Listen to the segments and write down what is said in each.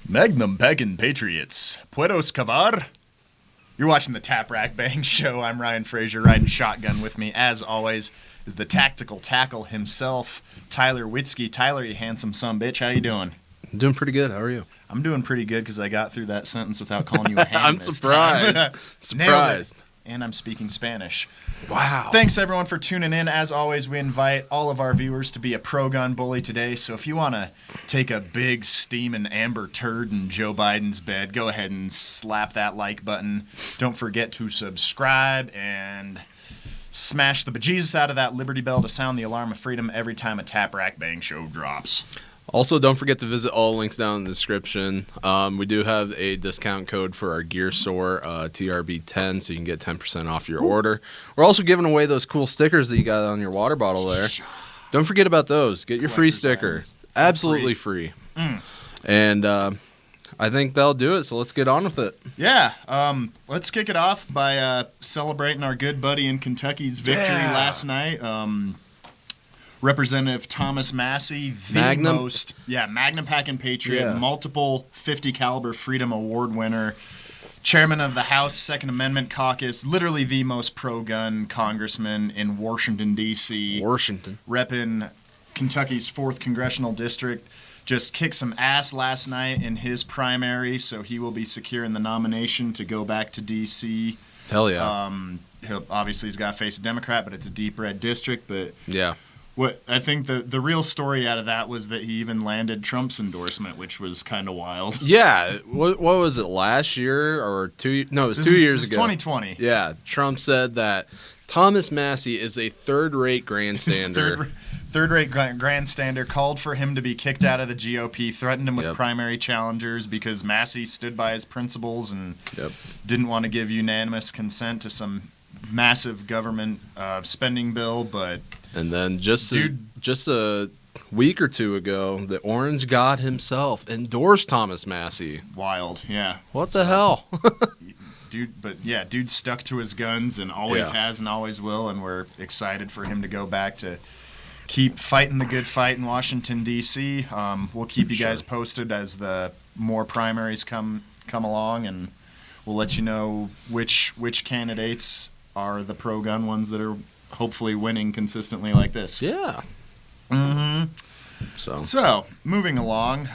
Magnum Packin' Patriots. Puedos cavar. You're watching the Tap Rack Bang Show. I'm Ryan Frazier, riding shotgun with me, as always, is the tactical tackle himself, Tyler/Witzke. Tyler, you handsome sumbitch. How you doing? I'm doing pretty good. How are you? I'm doing pretty good because I got through that sentence without calling you a ham. I'm surprised. Surprised. And I'm speaking Spanish. Wow. Thanks, everyone, for tuning in. As always, we invite all of our viewers to be a pro-gun bully today. So if you want to take a big steaming amber turd in Joe Biden's bed, go ahead and slap that like button. Don't forget to subscribe and smash the bejesus out of that Liberty Bell to sound the alarm of freedom every time a Tap Rack Bang Show drops. Also, don't forget to visit all links down in the description. We do have a discount code for our gear store, TRB10, so you can get 10% off your order. We're also giving away those cool stickers that you got on your water bottle there. Don't forget about those. Get your free sticker. Absolutely free. And I think that'll do it, so let's get on with it. Yeah. Let's kick it off by celebrating our good buddy in Kentucky's victory last night. Representative Thomas Massie, Magnum Packin' Patriot, multiple 50 caliber Freedom Award winner, chairman of the House Second Amendment Caucus, literally the most pro-gun congressman in Washington, D.C. Repping Kentucky's 4th Congressional District. Just kicked some ass last night in his primary, so he will be securing the nomination to go back to D.C. Hell yeah. Obviously, he's got to face a Democrat, but it's a deep red district. But yeah. What I think the real story out of that was that he even landed Trump's endorsement, which was kind of wild. Yeah. What was it, last year or 2? No, it was 2 years ago. 2020. Yeah. Trump said that Thomas Massie is a third-rate grandstander. Third-rate grandstander, called for him to be kicked out of the GOP, threatened him with primary challengers because Massie stood by his principles and didn't want to give unanimous consent to some massive government spending bill, but... And then just a week or two ago, the Orange God himself endorsed Thomas Massie. Wild, yeah. What the hell? Dude stuck to his guns and always has and always will, and we're excited for him to go back to keep fighting the good fight in Washington, D.C. We'll keep you guys posted as the more primaries come along, and we'll let you know which candidates are the pro-gun ones that are hopefully winning consistently like this. Yeah. Mm-hmm. So, moving along,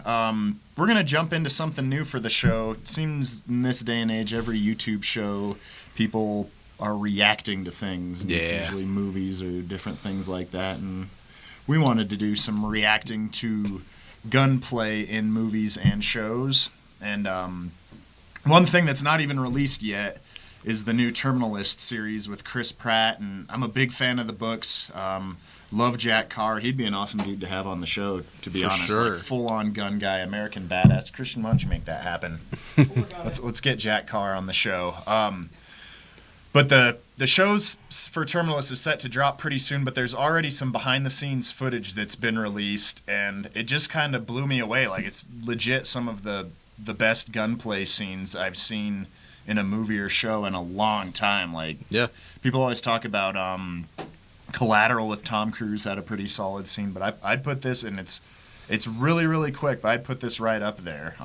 we're going to jump into something new for the show. It seems in this day and age, every YouTube show, people are reacting to things. It's usually movies or different things like that. And we wanted to do some reacting to gunplay in movies and shows. And one thing that's not even released yet is the new Terminalist series with Chris Pratt, and I'm a big fan of the books. Love Jack Carr. He'd be an awesome dude to have on the show, to be honest. Sure. Like full-on gun guy, American badass. Christian, why don't you make that happen? Let's get Jack Carr on the show. But the shows for Terminalist is set to drop pretty soon, but there's already some behind-the-scenes footage that's been released, and it just kind of blew me away. Like, it's legit some of the best gunplay scenes I've seen in a movie or show in a long time. Like, people always talk about Collateral with Tom Cruise had a pretty solid scene, but I'd put this, and it's really, really quick, but I'd put this right up there.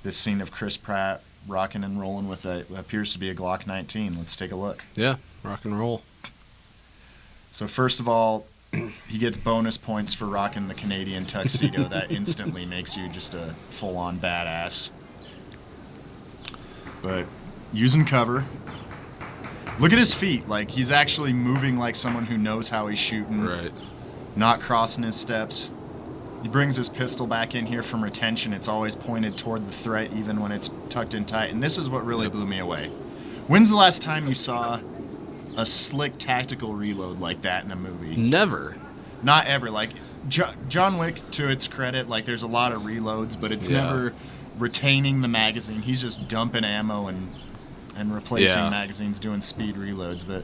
This scene of Chris Pratt rocking and rolling with what appears to be a Glock 19. Let's take a look. Yeah, rock and roll. So first of all, he gets bonus points for rocking the Canadian tuxedo. That instantly makes you just a full-on badass. But using cover. Look at his feet. Like, he's actually moving like someone who knows how he's shooting. Right. Not crossing his steps. He brings his pistol back in here from retention. It's always pointed toward the threat, even when it's tucked in tight. And this is what really blew me away. When's the last time you saw a slick tactical reload like that in a movie? Never. Not ever. Like, John Wick, to its credit, like, there's a lot of reloads, but it's never retaining the magazine. He's just dumping ammo and replacing magazines, doing speed reloads. But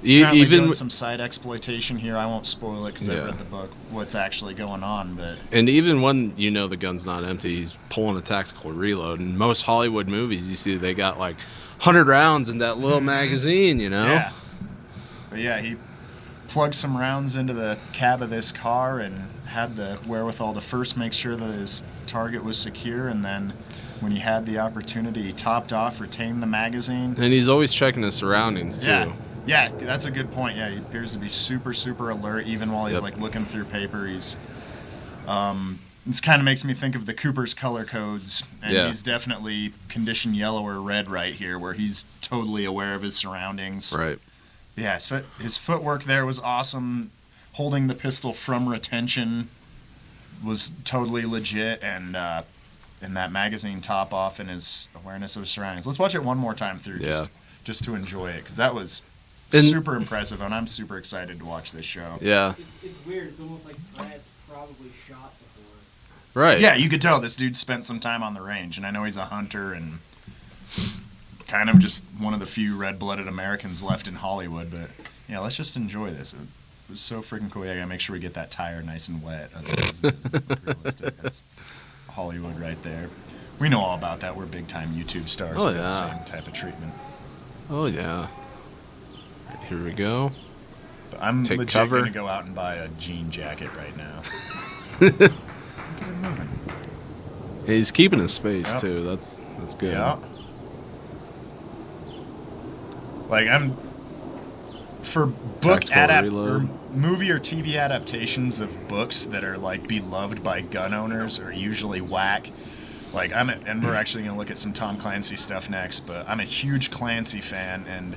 even doing some side exploitation here. I won't spoil it because I read the book, what's actually going on. And even when you know the gun's not empty, he's pulling a tactical reload. In most Hollywood movies, you see they got like 100 rounds in that little magazine, you know? Yeah. But yeah, he plugged some rounds into the cab of this car and had the wherewithal to first make sure that his target was secure, and then when he had the opportunity, he topped off, retained the magazine. And he's always checking his surroundings, too. Yeah, that's a good point. Yeah, he appears to be super, super alert, even while he's like looking through paper. He's, this kind of makes me think of the Cooper's color codes, and he's definitely condition yellow or red right here, where he's totally aware of his surroundings. Right. Yeah, his footwork there was awesome. Holding the pistol from retention was totally legit, and that magazine top off and his awareness of his surroundings. Let's watch it one more time through, just to enjoy it, because that was super impressive, and I'm super excited to watch this show. Yeah. It's weird. It's almost like Pratt's probably shot before. Right. Yeah, you could tell this dude spent some time on the range, and I know he's a hunter and kind of just one of the few red-blooded Americans left in Hollywood, but yeah, let's just enjoy this. It was so freaking cool. Yeah, I gotta make sure we get that tire nice and wet. Otherwise, it's realistic. That's Hollywood right there. We know all about that. We're big-time YouTube stars. Oh, We got yeah. the same type of treatment. Oh, yeah. Right, here we go. But I'm Take legit cover. gonna go out and buy a jean jacket right now. Get it moving. He's keeping his space, Yep. too. That's good. Yeah. Like, I'm for book Tactical or reload. movie or TV adaptations of books that are like beloved by gun owners are usually whack. Like and we're actually gonna look at some Tom Clancy stuff next, but I'm a huge Clancy fan, and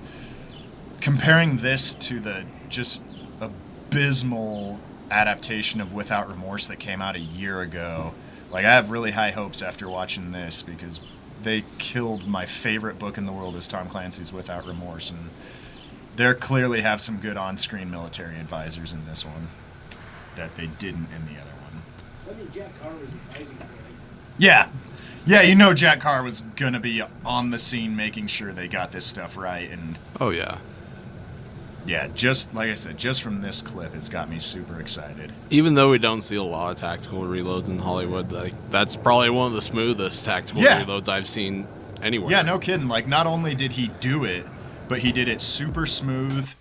comparing this to the just abysmal adaptation of Without Remorse that came out a year ago, like I have really high hopes after watching this, because they killed my favorite book in the world is Tom Clancy's Without Remorse, and they clearly have some good on-screen military advisors in this one that they didn't in the other one. I mean, Jack Carr was advising him, right? Yeah, you know Jack Carr was gonna be on the scene making sure they got this stuff right, and Oh, yeah. yeah, just like I said, just from this clip, it's got me super excited. Even though we don't see a lot of tactical reloads in Hollywood, like that's probably one of the smoothest tactical reloads I've seen anywhere. Yeah, no kidding. Like, not only did he do it, but he did it super smooth.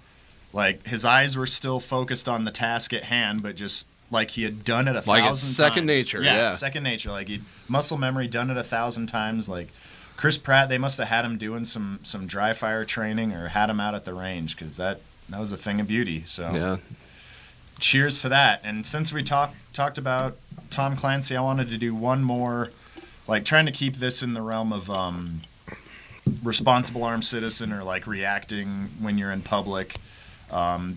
Like, his eyes were still focused on the task at hand, but just like he had done it 1,000 Like times. it's second nature, yeah. Second nature. Like, he'd muscle memory, done it 1,000 times. Like, Chris Pratt, they must have had him doing some dry fire training or had him out at the range, because that was a thing of beauty. So Yeah. cheers to that. And since we talked about Tom Clancy, I wanted to do one more, like trying to keep this in the realm of responsible armed citizen, or like reacting when you're in public.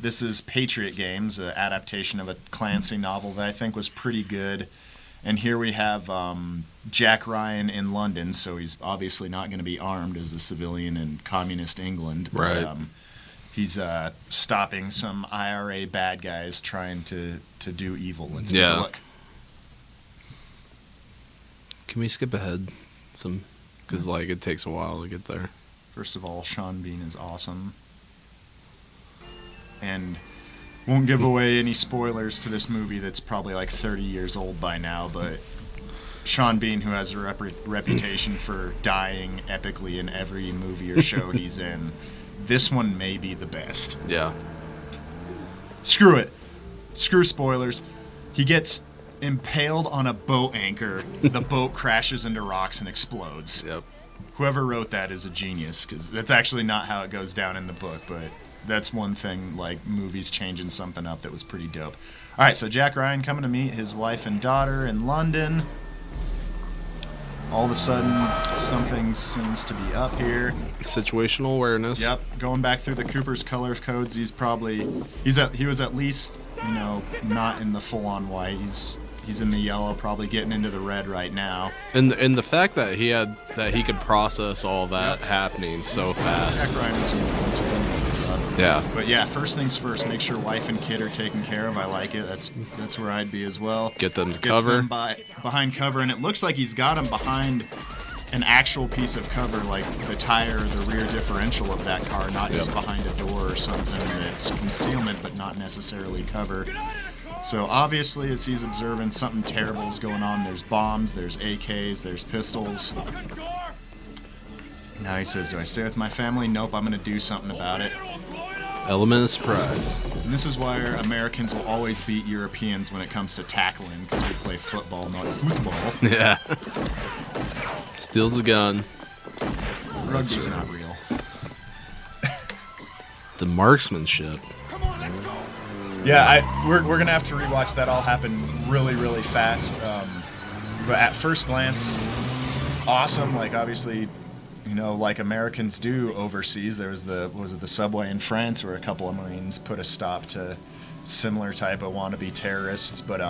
This is Patriot Games, an adaptation of a Clancy novel that I think was pretty good. And here we have Jack Ryan in London, so he's obviously not going to be armed as a civilian in communist England. But, Right. he's stopping some IRA bad guys trying to do evil. Let's take Yeah. a look. Can we skip ahead some? Because like it takes a while to get there. First of all, Sean Bean is awesome. And won't give away any spoilers to this movie that's probably like 30 years old by now, but Sean Bean, who has a reputation for dying epically in every movie or show he's in, this one may be the best. Yeah. Screw it. Screw spoilers. He gets impaled on a boat anchor. The boat crashes into rocks and explodes. Yep. Whoever wrote that is a genius, because that's actually not how it goes down in the book, but that's one thing, like movies changing something up that was pretty dope. All right, so Jack Ryan coming to meet his wife and daughter in London. All of a sudden, something seems to be up here. Situational awareness. Yep, going back through the Cooper's color codes, he was at least, not in the full-on white. He's in the yellow, probably getting into the red right now. And the fact that he could process all that happening so fast. Jack Ryan was invincible when he was up. Yeah. But yeah, first things first, make sure wife and kid are taken care of. I like it. That's where I'd be as well. Get them to Gets cover. them behind cover, and it looks like he's got them behind an actual piece of cover, like the tire or the rear differential of that car, not just behind a door or something that's concealment but not necessarily cover. So obviously, as he's observing, something terrible is going on. There's bombs, there's AKs, there's pistols. Now he says, do I stay with my family? Nope, I'm going to do something about it. Element of surprise. And this is why Americans will always beat Europeans when it comes to tackling, because we play football, not football. Yeah. Steals the gun. Rugby's not real. The marksmanship. Yeah, we're gonna have to rewatch that. All happen really, really fast. But at first glance, awesome. Like obviously, you know, like Americans do overseas. There was the subway in France where a couple of Marines put a stop to similar type of wannabe terrorists, but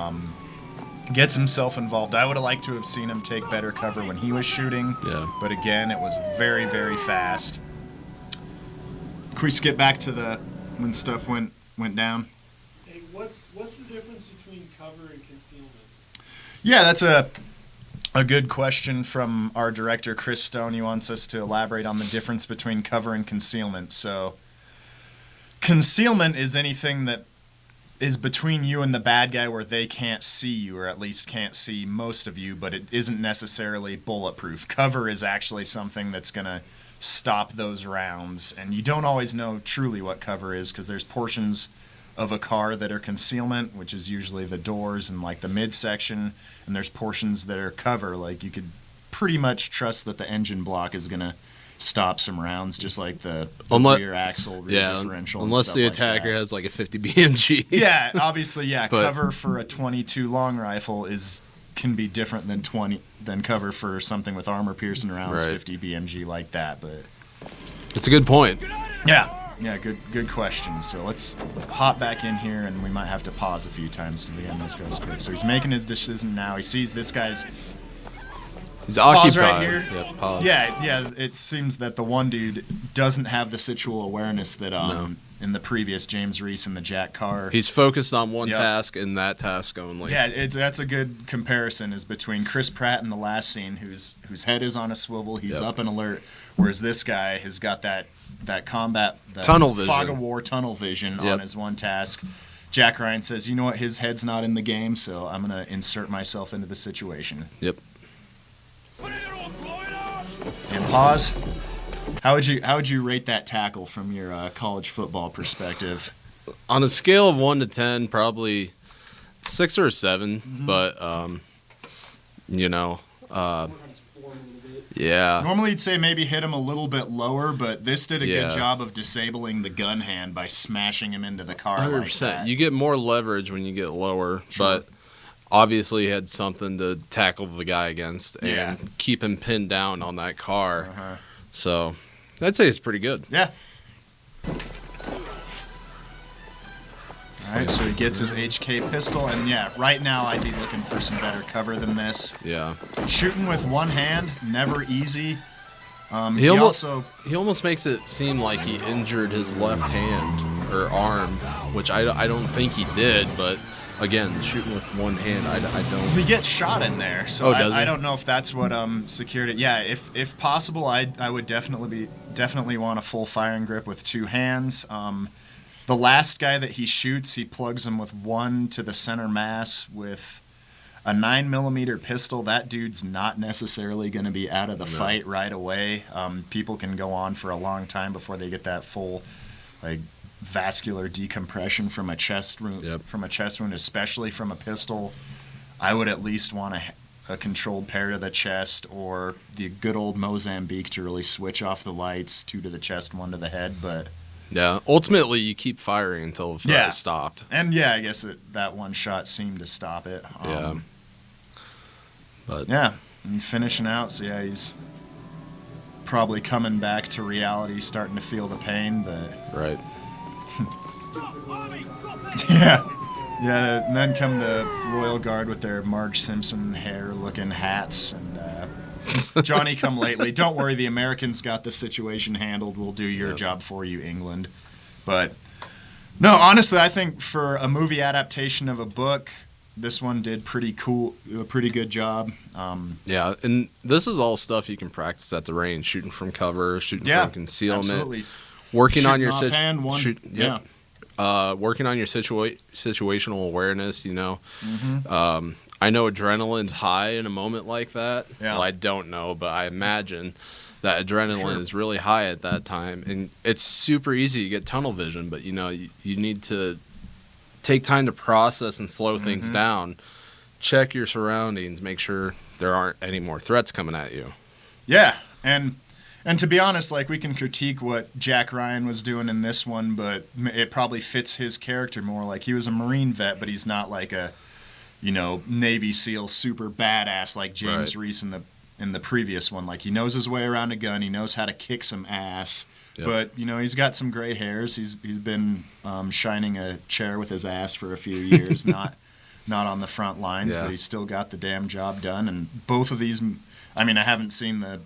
gets himself involved. I would have liked to have seen him take better cover when he was shooting. Yeah. But again, it was very, very fast. Can we skip back to when stuff went down? Hey, what's the difference between cover and concealment? Yeah, that's a good question from our director, Chris Stone. He wants us to elaborate on the difference between cover and concealment. So, concealment is anything that is between you and the bad guy where they can't see you, or at least can't see most of you, but it isn't necessarily bulletproof. Cover is actually something that's going to stop those rounds, and you don't always know truly what cover is, because there's portions of a car that are concealment, which is usually the doors and like the midsection, and there's portions that are cover, like you could pretty much trust that the engine block is going to stop some rounds, just like the rear axle, rear differential. Unless and the stuff like attacker that. has like a 50 BMG. Yeah, obviously, yeah. But- cover for a 22 long rifle can be different than cover for something with armor piercing rounds, Right. 50 BMG like that. But It's a good point. yeah, good question. So let's hop back in here, and we might have to pause a few times because again, this goes quick. So he's making his decision now. He sees this guy's He's pause occupied. right here. Yep, pause. Yeah. It seems that the one dude doesn't have the situational awareness that No. in the previous James Reese and the Jack Carr. He's focused on one Yep. task and that task only. Yeah, that's a good comparison is between Chris Pratt in the last scene, whose head is on a swivel, he's Yep. up and alert, whereas this guy has got that combat Tunnel vision. fog of war tunnel vision Yep. on his one task. Jack Ryan says, "You know what? His head's not in the game, so I'm gonna insert myself into the situation." Yep. And pause. How would you rate that tackle from your college football perspective? On a scale of 1 to 10, probably 6 or a 7. Mm-hmm. But Work on his form a little bit. yeah. Normally, you'd say maybe hit him a little bit lower, but this did a good Yeah. job of disabling the gun hand by smashing him into the car. 100%. Like that. You get more leverage when you get lower, Sure. but obviously he had something to tackle the guy against and Yeah. keep him pinned down on that car. Uh-huh. So I'd say it's pretty good. Yeah. All right, so he gets his HK pistol, and yeah, right now I'd be looking for some better cover than this. Yeah. Shooting with one hand, never easy. He He almost- also He almost makes it seem like he injured his left hand or arm, which I don't think he did, but again, shooting with one hand, I don't. he gets shot in there, so Oh, does he? I don't know if that's what secured it. Yeah, if possible, I would definitely want a full firing grip with two hands. The last guy that he shoots, he plugs him with one to the center mass with a 9mm pistol. That dude's not necessarily going to be out of the fight right away. People can go on for a long time before they get that full, like, vascular decompression from a chest wound. Yep. From a chest wound, especially from a pistol. I would at least want a controlled pair to the chest, or the good old Mozambique to really switch off the lights, 2 to the chest, 1 to the head. But Yeah. Ultimately, you keep firing until the threat is stopped. and yeah, I guess that one shot seemed to stop it. Yeah. But Yeah, and finishing out. So yeah, he's probably coming back to reality, starting to feel the pain. But right. yeah, and then come the Royal Guard with their Marge Simpson hair-looking hats, and Johnny come lately. Don't worry, the Americans got the situation handled. We'll do your job for you, England. But no, honestly, I think for a movie adaptation of a book, this one did pretty good job. Yeah, and this is all stuff you can practice at the range: shooting from cover, shooting Yeah, from concealment, absolutely. working on Shooting your offhand, one- yeah. working on your situational awareness. You know, Mm-hmm. I know adrenaline's high in a moment like that. Yeah. Well, I don't know, but I imagine. that adrenaline Sure. is really high at that time, and it's super easy to get tunnel vision. But you know, you need to take time to process and slow things down. Check your surroundings. Make sure there aren't any more threats coming at you. Yeah, and to be honest, like, we can critique what Jack Ryan was doing in this one, but it probably fits his character more. Like, he was a Marine vet, but he's not like a, you know, Navy SEAL super badass like James Reese in the previous one. Like, he knows his way around a gun, he knows how to kick some ass. Yep. But, you know, he's got some gray hairs. He's been shining a chair with his ass for a few years, not on the front lines, but he's still got the damn job done. And both of these, I mean, I haven't seen the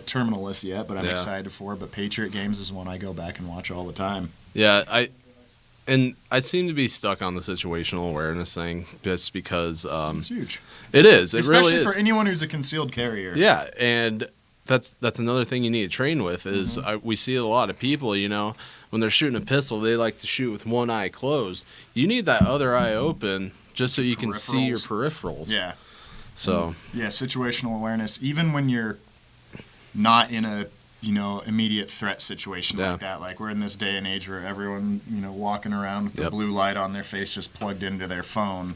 Terminal List yet, but I'm excited for it. But Patriot Games is one I go back and watch all the time. Yeah, I seem to be stuck on the situational awareness thing just because It's huge. It is. It Especially really is. for anyone who's a concealed carrier. Yeah, and that's another thing you need to train with is we see a lot of people, you know, when they're shooting a pistol, they like to shoot with one eye closed. You need that other eye open just so you can see your peripherals. Yeah. So yeah, situational awareness, even when you're not in a, you know, immediate threat situation like that. Like, we're in this day and age where everyone, you know, walking around with the blue light on their face just plugged into their phone.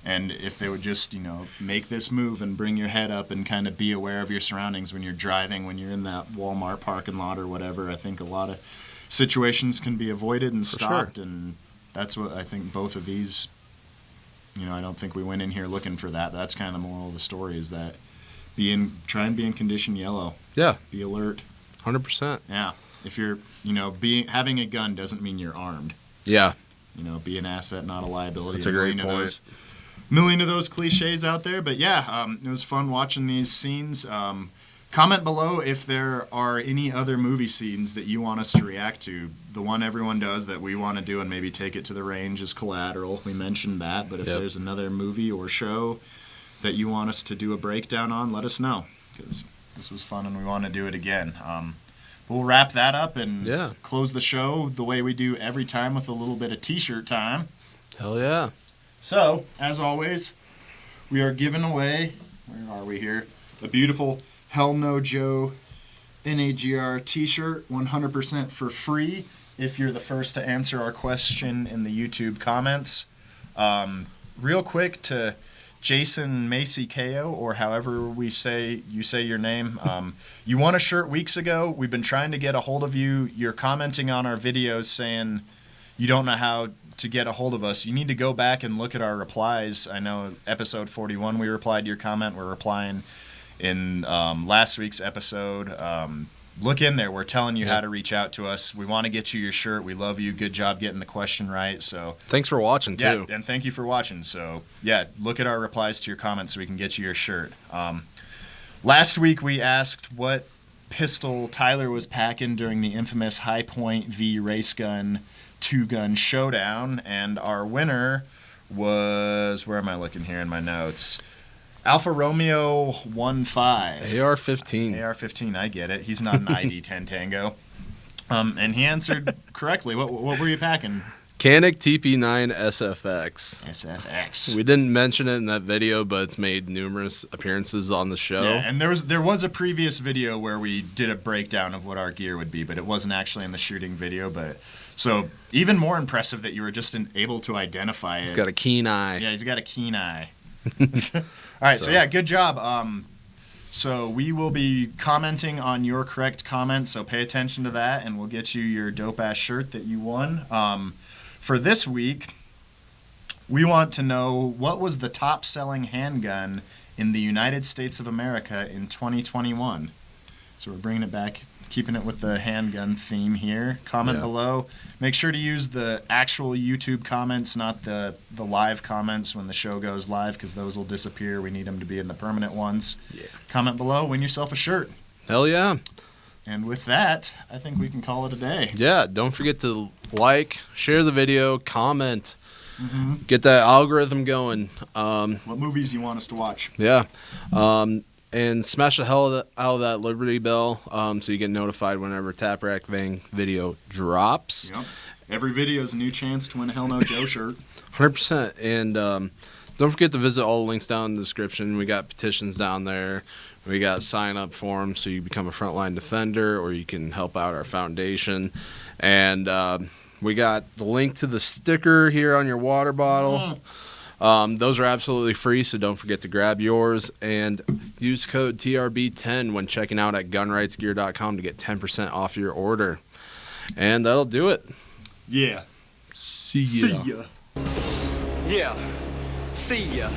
And if they would just, you know, make this move and bring your head up and kind of be aware of your surroundings when you're driving, when you're in that Walmart parking lot or whatever, I think a lot of situations can be avoided and stopped. Sure. And that's what I think both of these, you know, I don't think we went in here looking for that. That's kind of the moral of the story, is that try and be in condition yellow. Yeah. Be alert. 100%. Yeah. If you're, you know, having a gun doesn't mean you're armed. Yeah. You know, be an asset, not a liability. That's a great point. Million of those cliches out there, but yeah, it was fun watching these scenes. Comment below if there are any other movie scenes that you want us to react to. The one everyone does that we want to do and maybe take it to the range is Collateral. We mentioned that, but if there's another movie or show that you want us to do a breakdown on, let us know, because this was fun and we want to do it again. We'll wrap that up and close the show the way we do every time, with a little bit of t-shirt time. Hell yeah. So, as always, we are giving away, where are we here, a beautiful Hell No Joe NAGR t-shirt, 100% for free if you're the first to answer our question in the YouTube comments. Real quick to Jason Macy Ko, or however you say your name. You won a shirt weeks ago. We've been trying to get a hold of you. You're commenting on our videos saying you don't know how to get a hold of us. You need to go back and look at our replies. I know episode 41 we replied to your comment. We're replying in last week's episode. Look in there. We're telling you how to reach out to us. We want to get you your shirt. We love you. Good job getting the question right. So thanks for watching too. Yeah, and thank you for watching. So yeah, look at our replies to your comments so we can get you your shirt. Last week we asked what pistol Tyler was packing during the infamous High Point v Race Gun 2-gun showdown, and our winner was, where am I looking here in my notes? Alfa Romeo 1.5. AR-15. AR-15, I get it. He's not an ID-10 Tango. And he answered correctly. What were you packing? Canik TP9 SFX. SFX. We didn't mention it in that video, but it's made numerous appearances on the show. Yeah, and there was a previous video where we did a breakdown of what our gear would be, but it wasn't actually in the shooting video. But so even more impressive that you were just able to identify it. He's got a keen eye. Yeah, he's got a keen eye. All right, so yeah, good job. So we will be commenting on your correct comment, so pay attention to that, and we'll get you your dope-ass shirt that you won. For this week, we want to know what was the top-selling handgun in the United States of America in 2021. So we're bringing it back, keeping it with the handgun theme here. Comment below. Make sure to use the actual YouTube comments, not the live comments when the show goes live, because those will disappear. We need them to be in the permanent ones. Yeah. Comment below. Win yourself a shirt. Hell yeah. And with that, I think we can call it a day. Yeah, don't forget to like, share the video, comment. Get that algorithm going. What movies you want us to watch? Yeah. And smash the hell out of that Liberty bell so you get notified whenever Tap Rack Vang video drops. Yep. Every video is a new chance to win a Hell No Joe shirt. 100%. And Don't forget to visit all the links down in the description. We got petitions down there. We got sign-up forms so you become a Frontline defender, or you can help out our foundation. And we got the link to the sticker here on your water bottle. Those are absolutely free, so don't forget to grab yours. And use code TRB10 when checking out at gunrightsgear.com to get 10% off your order. And that'll do it. Yeah. See ya. Yeah. See ya.